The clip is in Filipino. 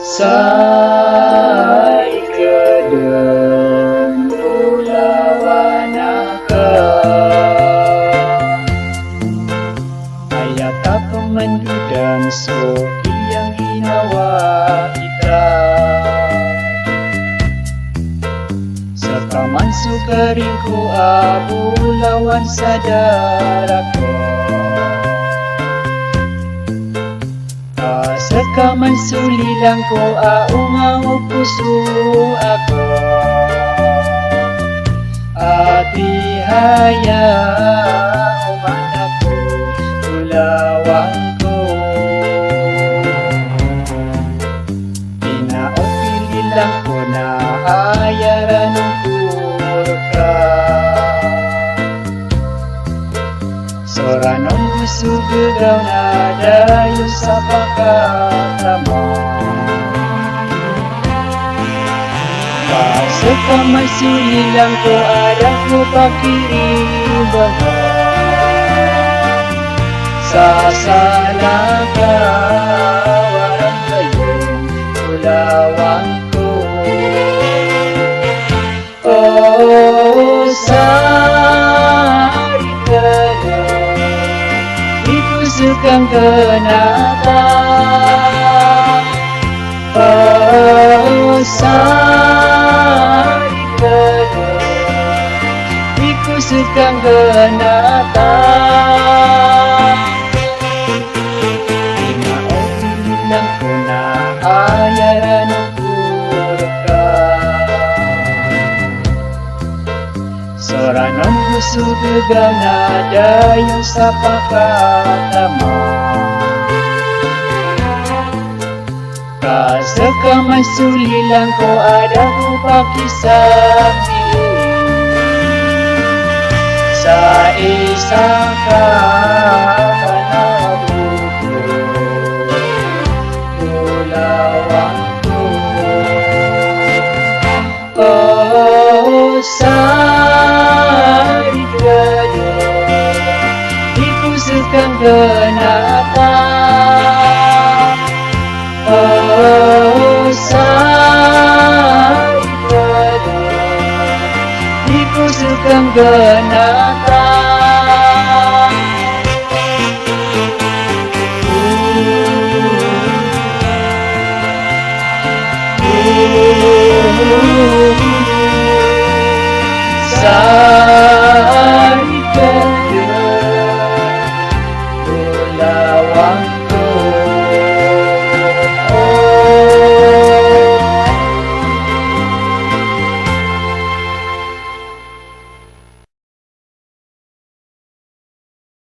sa ikadulang pulawan ka, ayat ako mandudang so iyang ginawa kita. Sa kaman sugaring ko abulawan sa darako, sa kaman sulilang ko aungaw puso ako, ati haya umanak ko ulawang ko, pinaopili lang ko na ayaran ng kurka. Soranong gusugaw na dayo sa pagkatama, sa kamay sulilang ko arang ko pakiibahan, sa sala ka warang kayong ulawang ko. Oh, sa sukang kenapa, oh sari kedua, iku sukang kenapa. Ina opilang ko na ayaran kurka, soranong gusugaw na dayo sa pagkatama, sa kamay sulilang ko ada ko pakisabi, sa isang kapanabuto ulawang ko. Oh, sa sukang kenapa, oh sa ikaduh, iku sukang kenapa.